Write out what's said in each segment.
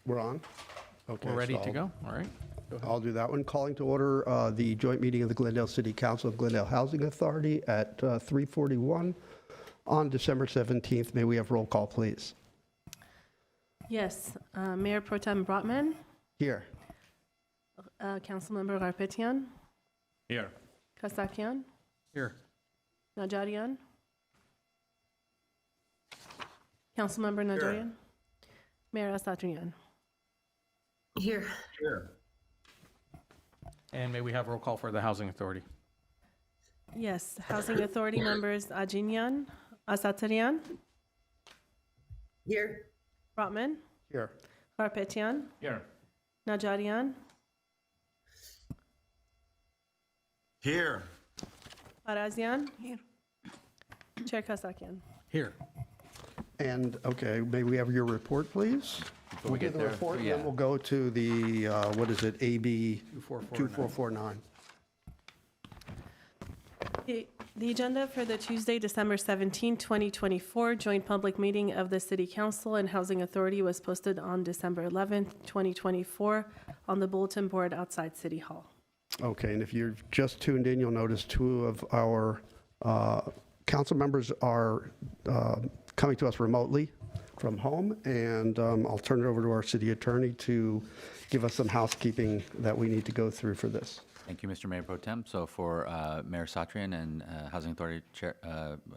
We're on? Okay. We're ready so to go, all right? I'll do that one. Calling to order the joint meeting of the Glendale City Council and Glendale Housing Authority at 3:41 on December 17th. May we have roll call, please? Yes, Mayor Pro Tem Brotman, Here. Councilmember Garpetian, Here. Kasakian, Here. Najarian. Councilmember Najarian. Mayor Asatryan. Here. And may we have roll call for the Housing Authority? Yes, Housing Authority members Ajinyan, Asatryan, Here. Brotman, Here. Garpetian, Here. Najarian, Here. Parazian. Here. Chair Kasakian. Here. And, okay, may we have your report, please? We'll do the report, and then we'll go to the, what is it, AB 2449. The agenda for the Tuesday, December 17, 2024 joint public meeting of the City Council and Housing Authority was posted on December 11, 2024 on the bulletin board outside City Hall. Okay, and if you've just tuned in, you'll notice two of our council members are coming to us remotely from home, and I'll turn it over to our city attorney to give us some housekeeping that we need to go through for this. Thank you, Mr. Mayor Pro Tem. So for Mayor Satrian and Housing Authority Chair,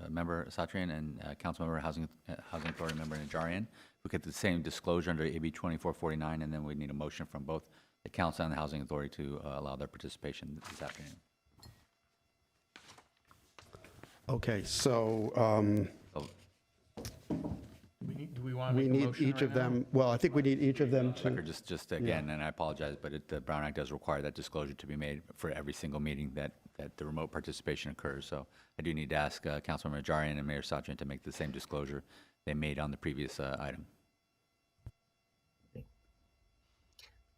Member Satrian and Councilmember Housing Authority Member Najarian, we get the same disclosure under AB 2449, and then we need a motion from both the Council and the Housing Authority to allow their participation this afternoon. Okay, so So Do we want to we make a need motion each right of now? them, well, I think we need each of them to, record, just again, and I apologize, but the Brown Act does require that disclosure to be made for every single meeting that the remote participation occurs. So I do need to ask Councilmember Najarian and Mayor Satrian to make the same disclosure they made on the previous item.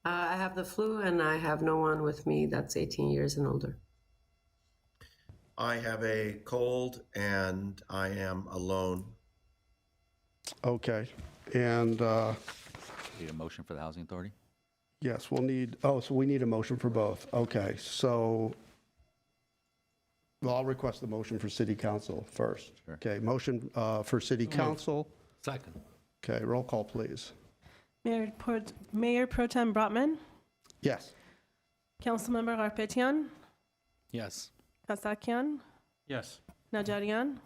I have the flu and I have no one with me that's 18 years and older. I have a cold and I am alone. okay. And Need a motion for the Housing Authority? yes, we'll need, oh, so we need a motion for both. Okay, so, well, I'll request the motion for city council first. Sure. Okay, motion for city council. Second. Okay, roll call, please. Mayor Pro Tem Brotman, Yes. Councilmember Garpetian, Yes. Kasakian, Yes. Najarian.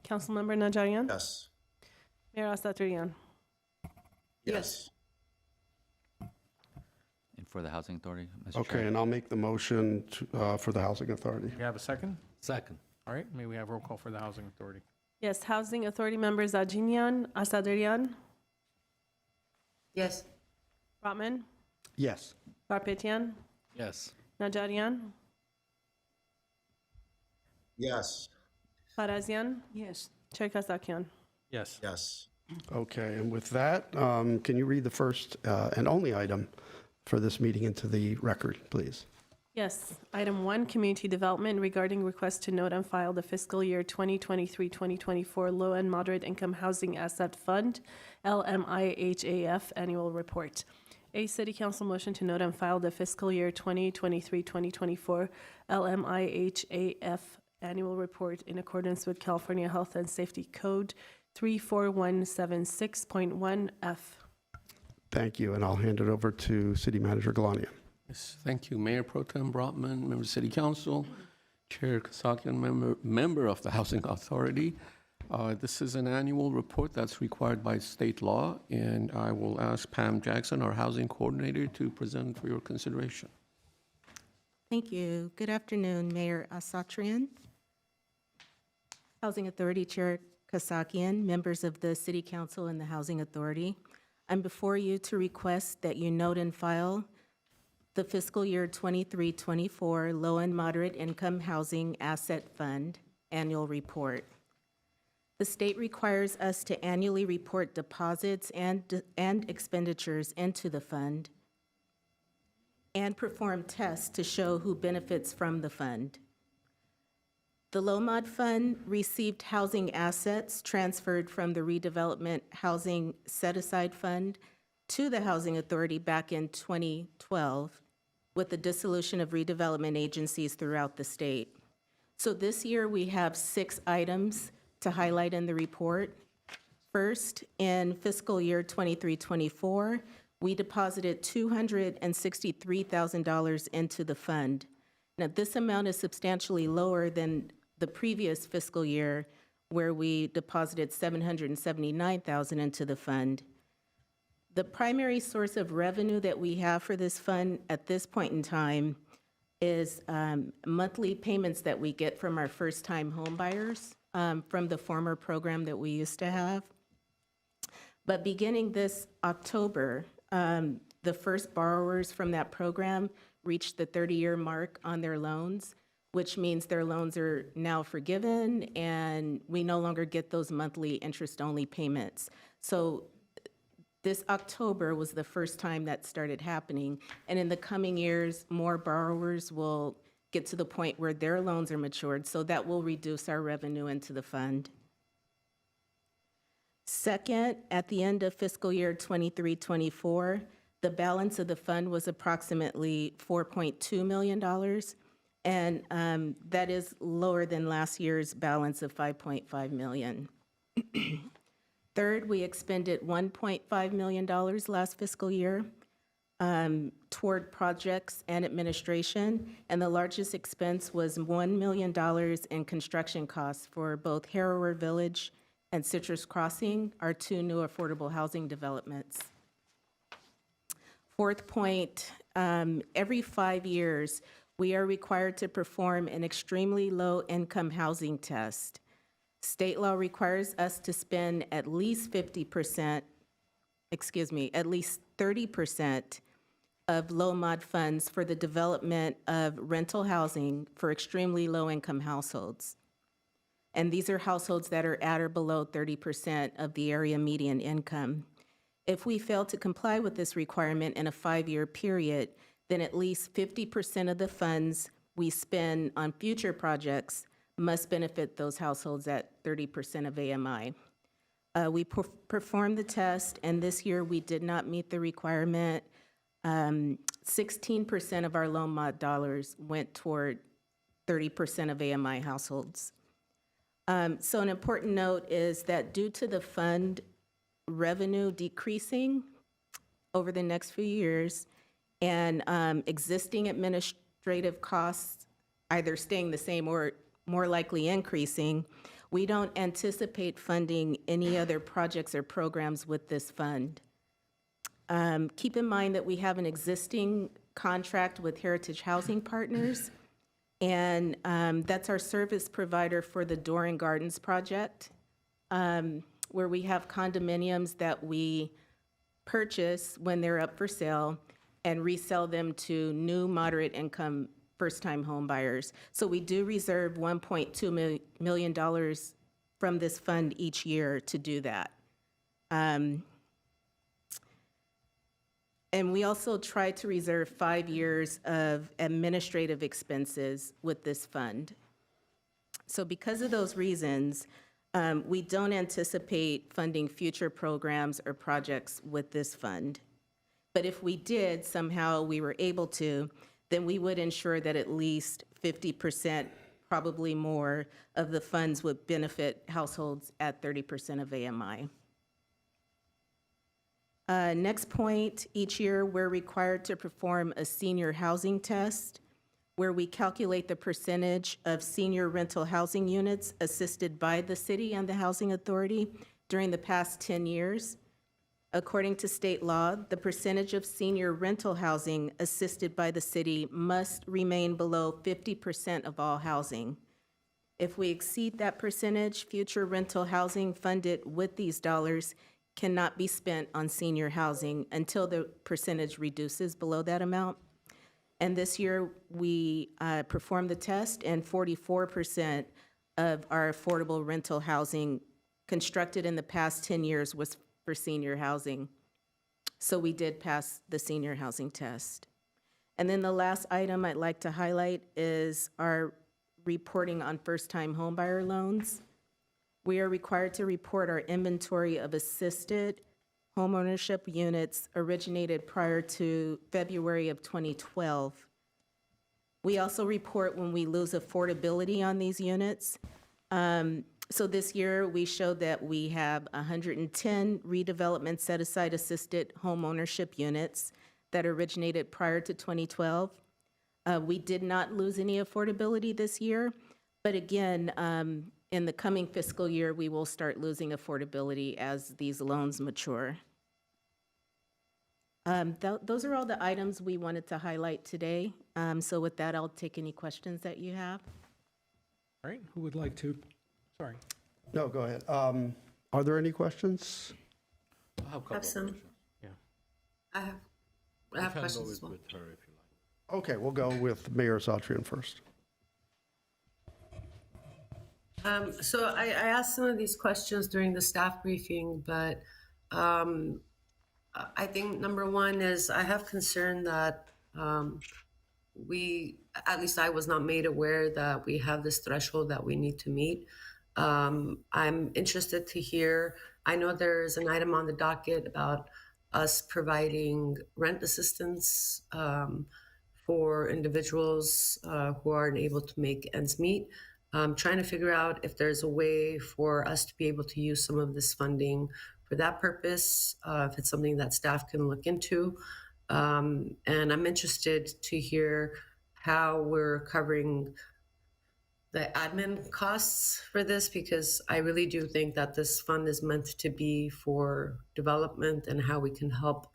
Councilmember Najarian. Yes. Mayor Asatryan. Yes. And for the Housing Authority, Mr. Okay, Chair? and I'll make the motion for the housing authority. You have a second? Second. All right, may we have roll call for the Housing Authority? Yes, Housing Authority members Ajinyan, Asadrian, Yes. Brotman, Yes. Garpetian, Yes. Najarian, Yes. Parazian, Yes. Chair Kasakian. Yes. Yes. Okay, and with that, can you read the first and only item for this meeting into the record, please? Yes, item 1, community development regarding request to note and file the fiscal year 2023-2024 low and moderate income housing asset fund, LMIHAF annual report. A city council motion to note and file the fiscal year 2023-2024 LMIHAF annual report in accordance with California Health and Safety Code 34176.1F. Thank you, and I'll hand it over to City Manager Galania. Yes, thank you, Mayor Pro Tem Brotman, Member of City Council, Chair Kasakian, member of the Housing Authority. This is an annual report that's required by state law, and I will ask Pam Jackson, our housing coordinator, to present for your consideration. Thank you. Good afternoon, Mayor Asatrian, Housing Authority Chair Kasakian, members of the City Council and the Housing Authority. I'm before you to request that you note and file the fiscal year 23-24 Low and Moderate Income Housing Asset Fund Annual Report. The state requires us to annually report deposits and expenditures into the fund and perform tests to show who benefits from the fund. The LOMOD Fund received housing assets transferred from the Redevelopment Housing Set-Aside Fund to the Housing Authority back in 2012 with the dissolution of redevelopment agencies throughout the state. So this year, we have 6 items to highlight in the report. First, in fiscal year 23-24, we deposited $263,000 into the fund. Now, this amount is substantially lower than the previous fiscal year, where we deposited $779,000 into the fund. The primary source of revenue that we have for this fund at this point in time is monthly payments that we get from our first-time home buyers from the former program that we used to have. But beginning this October, the first borrowers from that program reached the 30-year mark on their loans, which means their loans are now forgiven, and we no longer get those monthly interest-only payments. So this October was the first time that started happening, and in the coming years, more borrowers will get to the point where their loans are matured, so that will reduce our revenue into the fund. Second, at the end of fiscal year 23-24, the balance of the fund was approximately $4.2 million, and that is lower than last year's balance of $5.5 million. Third, we expended $1.5 million last fiscal year toward projects and administration, and the largest expense was $1 million in construction costs for both Harrower Village and Citrus Crossing, our 2 new affordable housing developments. Fourth point, every 5 years, we are required to perform an extremely low-income housing test. State law requires us to spend at least 30% of low-mod funds for the development of rental housing for extremely low-income households. And these are households that are at or below 30% of the area median income. If we fail to comply with this requirement in a 5-year period, then at least 50% of the funds we spend on future projects must benefit those households at 30% of AMI. We performed the test, and this year we did not meet the requirement. 16% of our loan mod dollars went toward 30% of AMI households. So an important note is that due to the fund revenue decreasing over the next few years and existing administrative costs either staying the same or more likely increasing, we don't anticipate funding any other projects or programs with this fund. Keep in mind that we have an existing contract with Heritage Housing Partners, and that's our service provider for the Doran Gardens project, where we have condominiums that we purchase when they're up for sale and resell them to new moderate income first-time home buyers. So we do reserve $1.2 million from this fund each year to do that. And we also try to reserve 5 years of administrative expenses with this fund. So because of those reasons, we don't anticipate funding future programs or projects with this fund. But if we did, somehow we were able to, then we would ensure that at least 50%, probably more, of the funds would benefit households at 30% of AMI. Next point, each year we're required to perform a senior housing test where we calculate the percentage of senior rental housing units assisted by the city and the Housing Authority during the past 10 years. According to state law, the percentage of senior rental housing assisted by the city must remain below 50% of all housing. If we exceed that percentage, future rental housing funded with these dollars cannot be spent on senior housing until the percentage reduces below that amount. And this year, we performed the test, and 44% of our affordable rental housing constructed in the past 10 years was for senior housing. So we did pass the senior housing test. And then the last item I'd like to highlight is our reporting on first-time homebuyer loans. We are required to report our inventory of assisted homeownership units originated prior to February of 2012. We also report when we lose affordability on these units. So this year, we showed that we have 110 redevelopment set-aside assisted homeownership units that originated prior to 2012. We did not lose any affordability this year, but again, in the coming fiscal year, we will start losing affordability as these loans mature. Those are all the items we wanted to highlight today. So with that, I'll take any questions that you have. All right, who would like to, sorry. No, go ahead. Are there any questions? I have a couple Have of some. questions. Yeah. I have questions as well. With her, if you like. Okay, we'll go with Mayor Satrian first. So I asked some of these questions during the staff briefing, but I think number one is I have concern that at least I was not made aware that we have this threshold that we need to meet. I'm interested to hear, I know there's an item on the docket about us providing rent assistance for individuals who aren't able to make ends meet. Trying to figure out if there's a way for us to be able to use some of this funding for that purpose, if it's something that staff can look into. And I'm interested to hear how we're covering the admin costs for this, because I really do think that this fund is meant to be for development and how we can help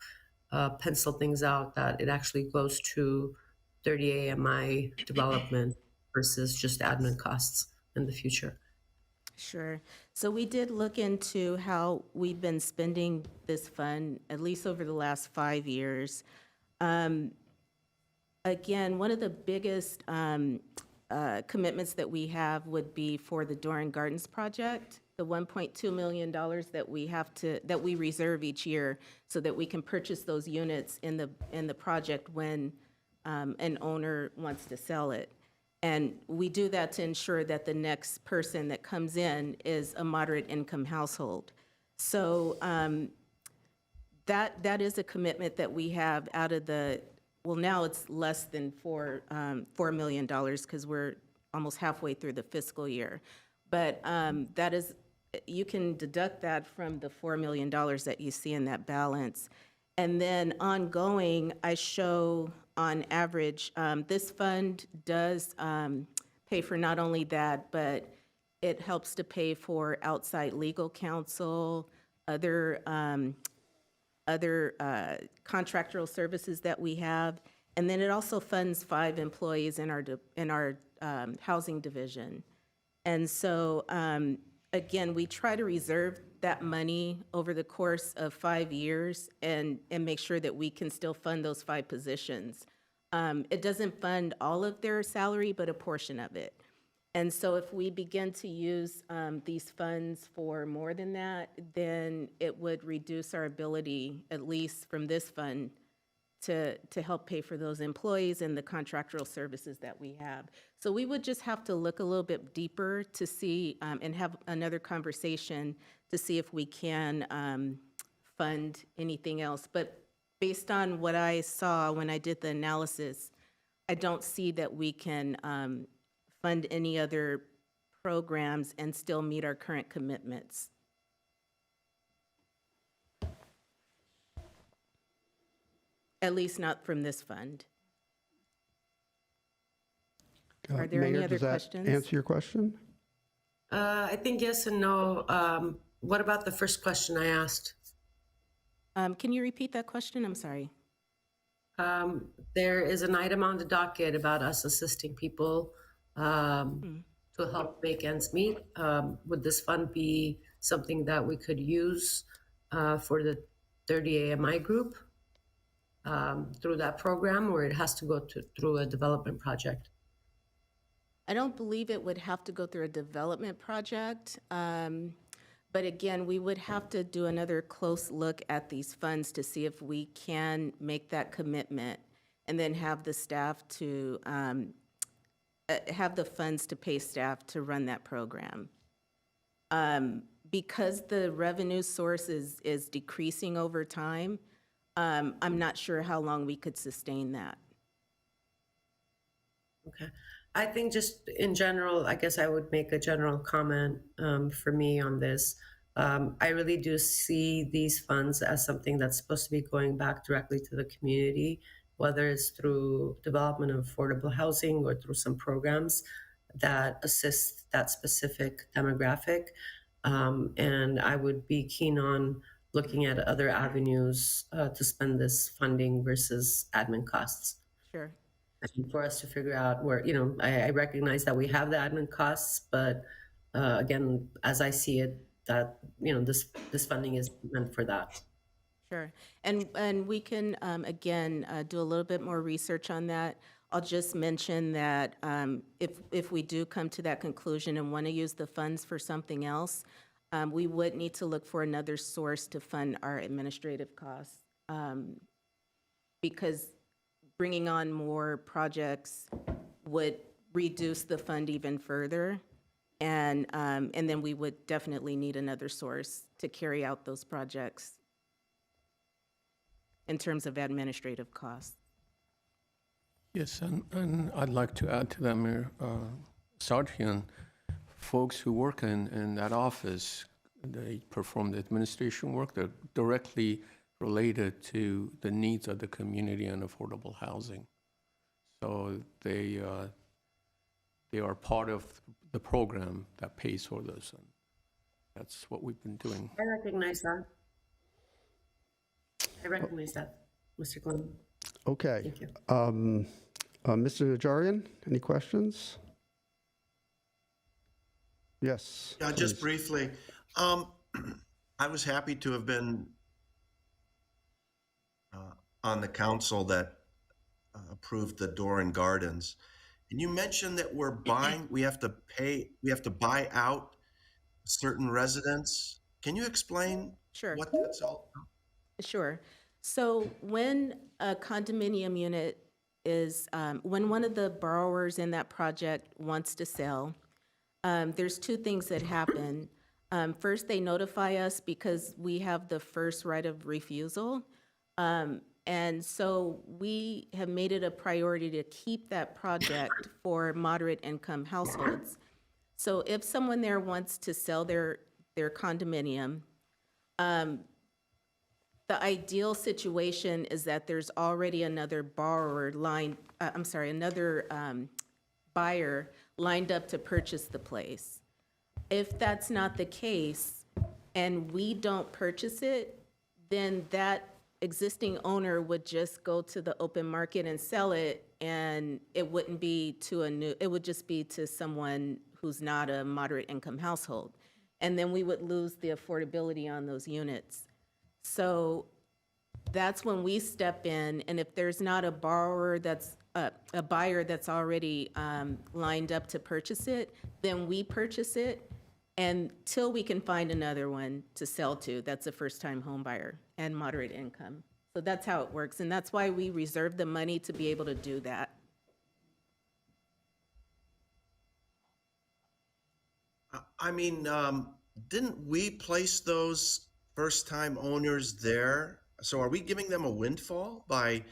pencil things out, that it actually goes to 30 AMI development versus just admin costs in the future. Sure. So we did look into how we've been spending this fund, at least over the last 5 years. Again, one of the biggest commitments that we have would be for the Doran Gardens project, the $1.2 million that we reserve each year so that we can purchase those units in the project when an owner wants to sell it. And we do that to ensure that the next person that comes in is a moderate income household. So that is a commitment that we have out of the, well, now it's less than $4 million because we're almost halfway through the fiscal year. But that is, you can deduct that from the $4 million that you see in that balance. And then ongoing, I show on average, this fund does pay for not only that, but it helps to pay for outside legal counsel, other contractual services that we have, and then it also funds 5 employees in our housing division. And so, again, we try to reserve that money over the course of 5 years and make sure that we can still fund those 5 positions. It doesn't fund all of their salary, but a portion of it. And so if we begin to use these funds for more than that, then it would reduce our ability, at least from this fund, to help pay for those employees and the contractual services that we have. So we would just have to look a little bit deeper to see and have another conversation to see if we can fund anything else. But based on what I saw when I did the analysis, I don't see that we can fund any other programs and still meet our current commitments. At least not from this fund. Are there any Mayor, other does that questions? answer your question? I think yes and no. What about the first question I asked? Can you repeat that question? I'm sorry. There is an item on the docket about us assisting people to help make ends meet. Would this fund be something that we could use for the 30 AMI group through that program, or it has to go through a development project? I don't believe it would have to go through a development project. But again, we would have to do another close look at these funds to see if we can make that commitment and then have the staff to have the funds to pay staff to run that program. Because the revenue source is decreasing over time, I'm not sure how long we could sustain that. Okay. I think just in general, I guess I would make a general comment for me on this. I really do see these funds as something that's supposed to be going back directly to the community, whether it's through development of affordable housing or through some programs that assist that specific demographic. And I would be keen on looking at other avenues to spend this funding versus admin costs. Sure. For us to figure out where, I recognize that we have the admin costs, but again, as I see it, that, this funding is meant for that. Sure. And we can, again, do a little bit more research on that. I'll just mention that if we do come to that conclusion and want to use the funds for something else, we would need to look for another source to fund our administrative costs. Because bringing on more projects would reduce the fund even further. And then we would definitely need another source to carry out those projects in terms of administrative costs. Yes, and I'd like to add to that, Mayor Sarthian, folks who work in that office, they perform the administration work. They're directly related to the needs of the community and affordable housing. So they are part of the program that pays for this, and that's what we've been doing. I recognize that. Mr. Glenn. Okay. Thank you. Mr. Najarian, any questions? Yes. Yeah, just please. briefly, I was happy to have been on the council that approved the Door and Gardens. And you mentioned that we have to buy out certain residents. Can you explain Sure. what that's all about? Sure. So when a condominium unit is, when one of the borrowers in that project wants to sell, there's two things that happen. First, they notify us because we have the first right of refusal. And so we have made it a priority to keep that project for moderate income households. So if someone there wants to sell their condominium, the ideal situation is that there's already another buyer lined up to purchase the place. If that's not the case and we don't purchase it, then that existing owner would just go to the open market and sell it, and it wouldn't be it would just be to someone who's not a moderate income household. And then we would lose the affordability on those units. So that's when we step in, and if there's not a buyer that's already lined up to purchase it, then we purchase it until we can find another one to sell to that's a first-time home buyer and moderate income. So that's how it works, and that's why we reserve the money to be able to do that. I mean, didn't we place those first-time owners there? So are we giving them a windfall by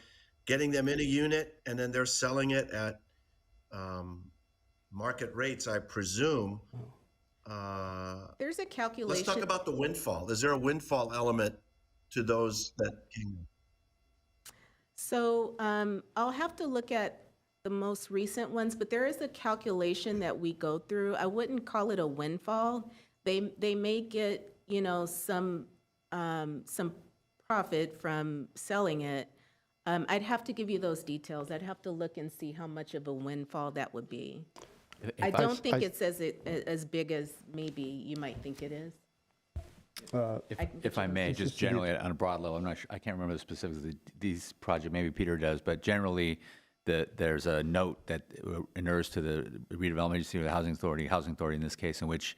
getting them in a unit and then they're selling it at market rates, I presume? There's a calculation. Let's talk about the windfall. Is there a windfall element to those that came? So I'll have to look at the most recent ones, but there is a calculation that we go through. I wouldn't call it a windfall. They may get, some profit from selling it. I'd have to give you those details. I'd have to look and see how much of a windfall that would be. I don't think it's as big as maybe you might think it is. If I may, just generally on a broad level, I'm not sure, I can't remember the specifics of these projects, maybe Peter does, but generally there's a note that inures to the redevelopment agency or the housing authority in this case, in which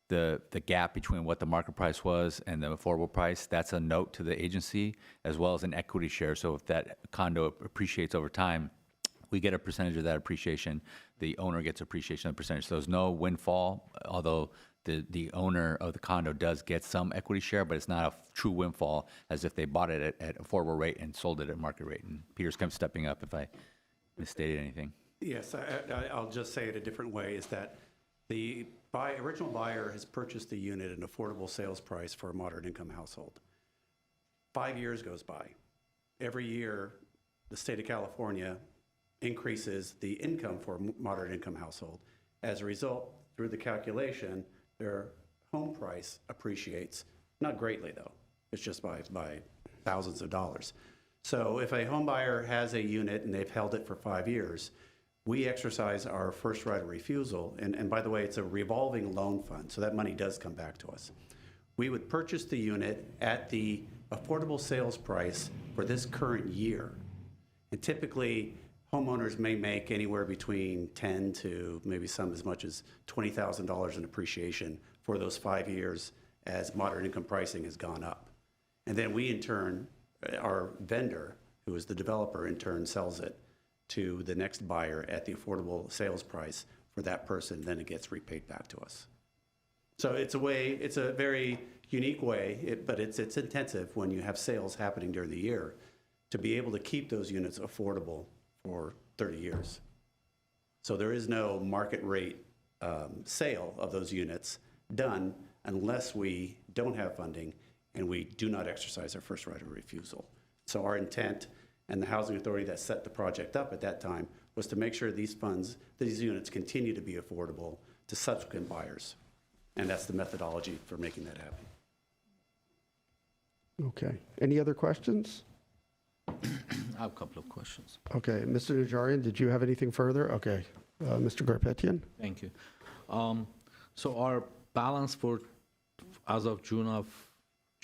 the gap between what the market price was and the affordable price, that's a note to the agency, as well as an equity share. So if that condo appreciates over time, we get a percentage of that appreciation. The owner gets appreciation of the percentage. So there's no windfall, although the owner of the condo does get some equity share, but it's not a true windfall as if they bought it at affordable rate and sold it at market rate. And Peter's come stepping up if I misstated anything. Yes, I'll just say it a different way, is that the original buyer has purchased the unit at an affordable sales price for a moderate income household. 5 years goes by. Every year, the state of California increases the income for a moderate income household. As a result, through the calculation, their home price appreciates, not greatly though, it's just by thousands of dollars. So if a home buyer has a unit and they've held it for 5 years, we exercise our first right of refusal. And by the way, it's a revolving loan fund, so that money does come back to us. We would purchase the unit at the affordable sales price for this current year. And typically, homeowners may make anywhere between $10,000 to maybe some as much as $20,000 in appreciation for those 5 years as moderate income pricing has gone up. And then we, in turn, our vendor, who is the developer, in turn sells it to the next buyer at the affordable sales price for that person, then it gets repaid back to us. So it's a very unique way, but it's intensive when you have sales happening during the year to be able to keep those units affordable for 30 years. So there is no market rate sale of those units done unless we don't have funding and we do not exercise our first right of refusal. So our intent, and the housing authority that set the project up at that time, was to make sure these units continue to be affordable to subsequent buyers. And that's the methodology for making that happen. Okay. Any other questions? I have a couple of questions. Okay, Mr. Najarian, did you have anything further? Okay, Mr. Garpetian? Thank you. So our balance as of June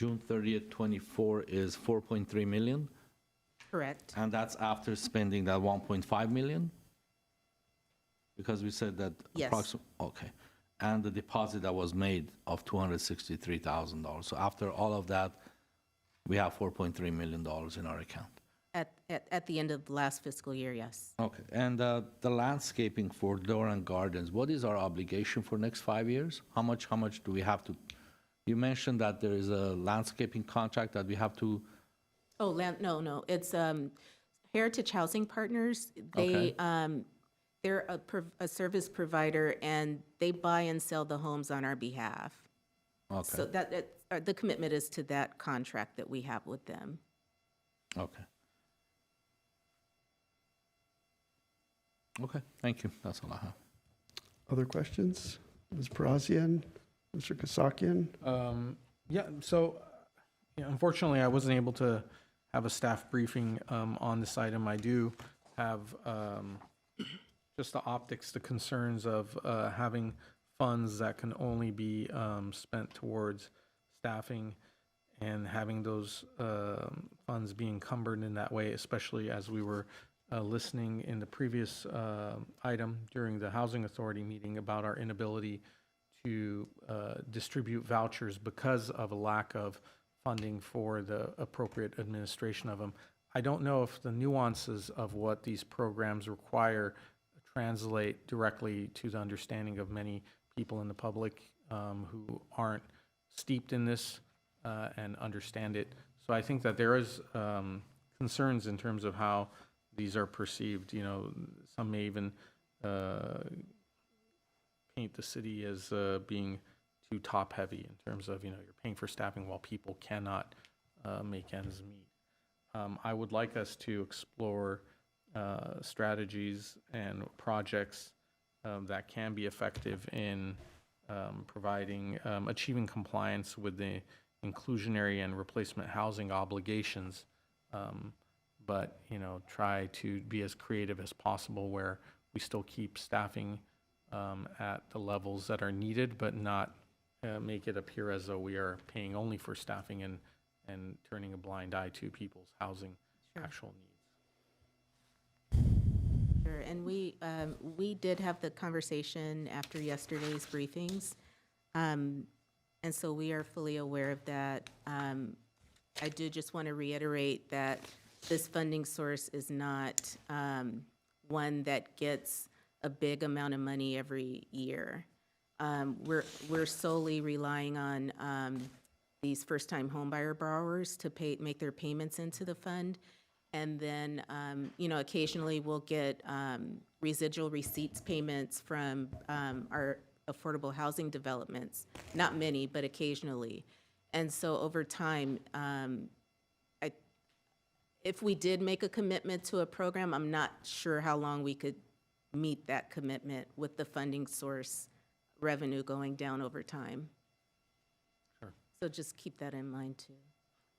30th, 24 is 4.3 million, Correct. and that's after spending that 1.5 million? Because we said that Yes. Okay. And the deposit that was made of $263,000. So after all of that, we have $4.3 million in our account. At the end of the last fiscal year, yes. Okay, and the landscaping for Doran Gardens, what is our obligation for next 5 years? How much do we have to, you mentioned that there is a landscaping contract that we have to, Oh, no, it's Heritage Housing Partners. Okay. They're a service provider, and they buy and sell the homes on our behalf. So okay, the commitment is to that contract that we have with them. okay. Okay, thank you, that's all I have. Other questions? Ms. Parazian, Mr. Kasakian? Yeah, so unfortunately, I wasn't able to have a staff briefing on this item. I do have just the optics, the concerns of having funds that can only be spent towards staffing and having those funds be encumbered in that way, especially as we were listening in the previous item during the Housing Authority meeting about our inability to distribute vouchers because of a lack of funding for the appropriate administration of them. I don't know if the nuances of what these programs require translate directly to the understanding of many people in the public who aren't steeped in this and understand it. So I think that there is concerns in terms of how these are perceived. You know, some may even paint the city as being too top-heavy in terms of, you're paying for staffing while people cannot make ends meet. I would like us to explore strategies and projects that can be effective in providing, achieving compliance with the inclusionary and replacement housing obligations, but, try to be as creative as possible where we still keep staffing at the levels that are needed, but not make it appear as though we are paying only for staffing and turning a blind eye to people's housing actual needs. Sure, and we did have the conversation after yesterday's briefings, and so we are fully aware of that. I do just want to reiterate that this funding source is not one that gets a big amount of money every year. We're solely relying on these first-time homebuyer borrowers to make their payments into the fund. And then, occasionally we'll get residual receipts payments from our affordable housing developments. Not many, but occasionally. And so over time, if we did make a commitment to a program, I'm not sure how long we could meet that commitment with the funding source revenue going down over time. Sure. So just keep that in mind, too.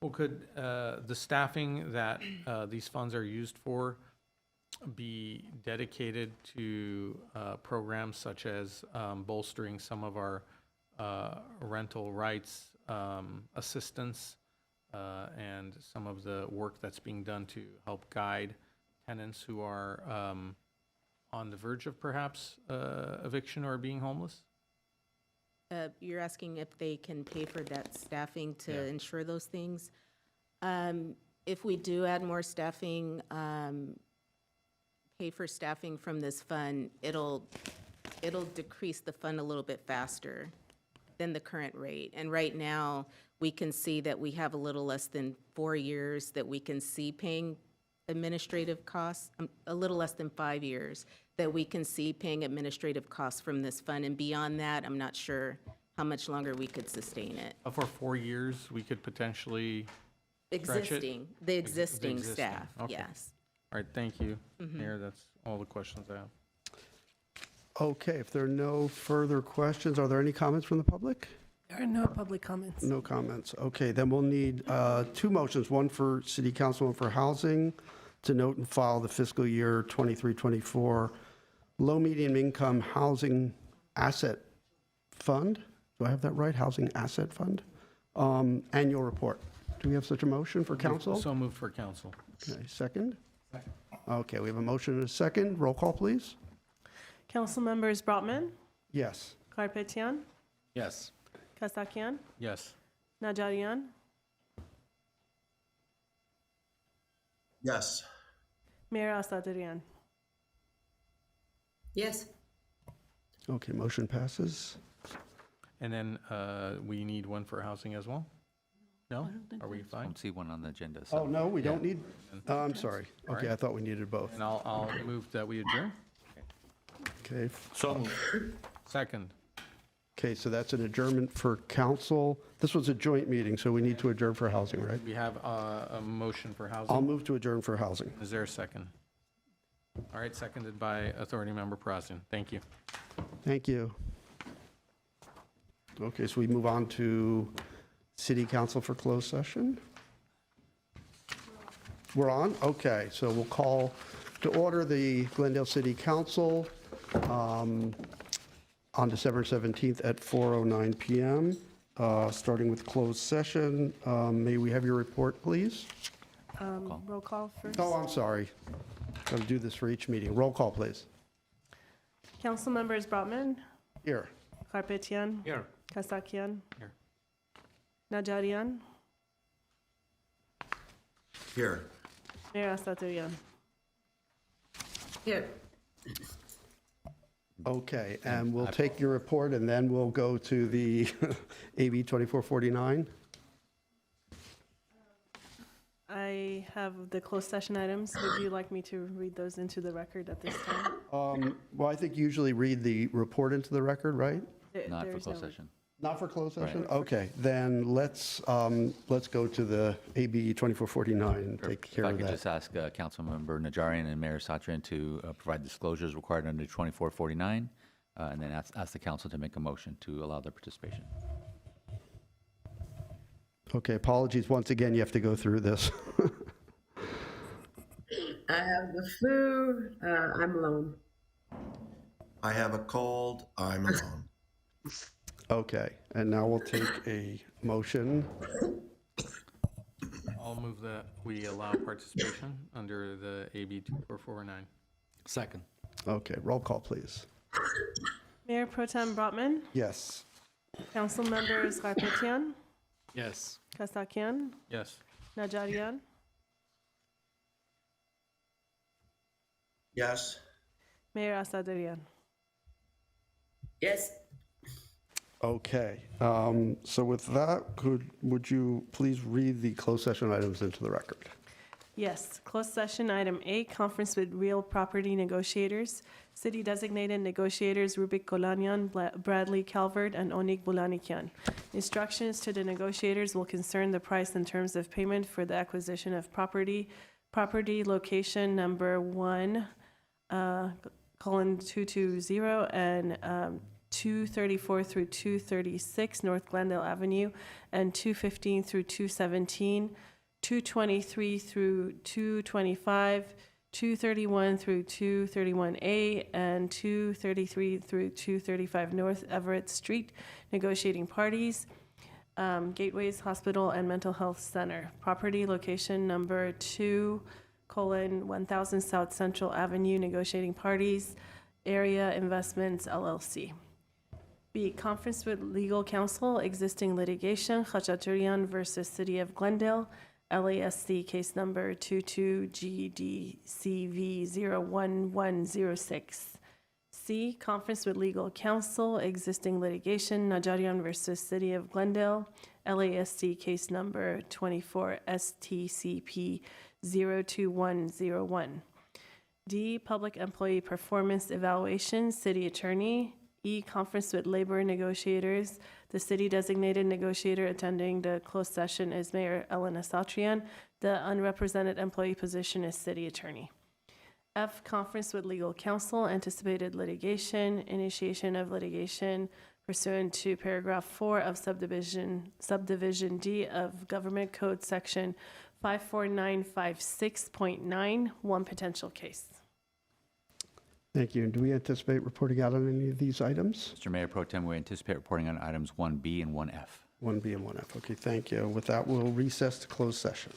Well, could the staffing that these funds are used for be dedicated to programs such as bolstering some of our rental rights assistance and some of the work that's being done to help guide tenants who are on the verge of perhaps eviction or being homeless? You're asking if they can pay for that staffing to Yeah. ensure those things? If we do add more staffing, pay for staffing from this fund, it'll decrease the fund a little bit faster than the current rate. And right now, we can see that we have a little less than 4 years that we can see paying administrative costs, a little less than 5 years that we can see paying administrative costs from this fund. And beyond that, I'm not sure how much longer we could sustain it. For 4 years, we could potentially, Stretch it? The existing existing, staff, okay. yes. all right, thank you, Mayor, that's all the questions I have. Okay, if there are no further questions, are there any comments from the public? There are no public comments. No comments. Okay, then we'll need 2 motions, one for City Council, one for Housing, to note and file the fiscal year 23-24 low medium income housing asset fund. Do I have that right? Housing asset fund? Annual report. Do we have such a motion for council? So moved for council. Okay, second? Okay, we have a motion and a second. Roll call, please. Council members Brotman, Yes. Karpetian, Yes. Kasakian, Yes. Najarian, Yes. Mayor Asadrian. Yes. Okay, motion passes. And then we need one for housing as well? No? Are we I fine? don't see one on the agenda. Oh, so- no, we Yeah. don't need, I'm sorry. All Okay, right. I thought we needed both. And I'll move that we adjourn. Okay, So Second. okay, so that's an adjournment for council. This was a joint meeting, so we need to adjourn for housing, right? We have a motion for I'll housing. move to adjourn for housing. Is there a second? All right, seconded by Authority Member Perazian. Thank you. Thank you. Okay, so we move on to city council for closed session. We're on? Okay, so we'll call to order the Glendale City Council on December 17th at 4:09 PM, starting with closed session. May we have your report, please? Roll call first. Oh, I'm sorry. Got to do this for each meeting. Roll call, please. Council members Brotman, Here. Karpetian, here. Kasakian, Here. Najarian, Here. Mayor Asadrian. Here. Okay, and we'll take your report, and then we'll go to the AB 2449. I have the closed session items. Would you like me to read those into the record at this time? Well, I think you usually read the report into the record, right? Not for There's closed no- session. Not for closed session? Right. Okay, then let's go to the AB 2449 and take care If I of could that. just ask Councilmember Najarian and Mayor Satrian to provide disclosures required under 2449, and then ask the council to make a motion to allow their participation. Okay, apologies, once again, you have to go through this. I have the flu. I'm alone. I have a cold. I'm alone. Okay, and now we'll take a motion. I'll move that we allow participation under the AB 2449. Second. Okay, roll call, please. Mayor Pro Tem Brotman, Yes. Council members Karpetian, Yes. Kasakian, Yes. Najarian, Yes. Mayor Asadrian. Yes. Okay, so with that, would you please read the closed session items into the record? Yes, closed session item A, conference with real property negotiators. City designated negotiators Rubik Kolanyan, Bradley Calvert, and Onik Bulanikian. Instructions to the negotiators will concern the price and terms of payment for the acquisition of property location number 1:220 and 234 through 236 North Glendale Avenue, and 215 through 217, 223 through 225, 231 through 231A, and 233 through 235 North Everett Street, negotiating parties, Gateways Hospital and Mental Health Center. Property location number 2:1000 South Central Avenue, negotiating parties, Area Investments LLC. B, conference with legal counsel, existing litigation, Khachaturian versus City of Glendale, LASC case number 22GDCV01106. C, conference with legal counsel, existing litigation, Najarian versus City of Glendale, LASC case number 24STCP02101. D, public employee performance evaluation, city attorney. E, conference with labor negotiators. The city designated negotiator attending the closed session is Mayor Ellen Asatrian. The unrepresented employee position is city attorney. F, conference with legal counsel, anticipated litigation, initiation of litigation pursuant to paragraph 4 of subdivision D of Government Code section 54956.9, one potential case. Thank you. And do we anticipate reporting out on any of these items? Mr. Mayor Pro Tem, we anticipate reporting on items 1B and 1F. 1B and 1F. Okay, thank you. With that, we'll recess to closed session.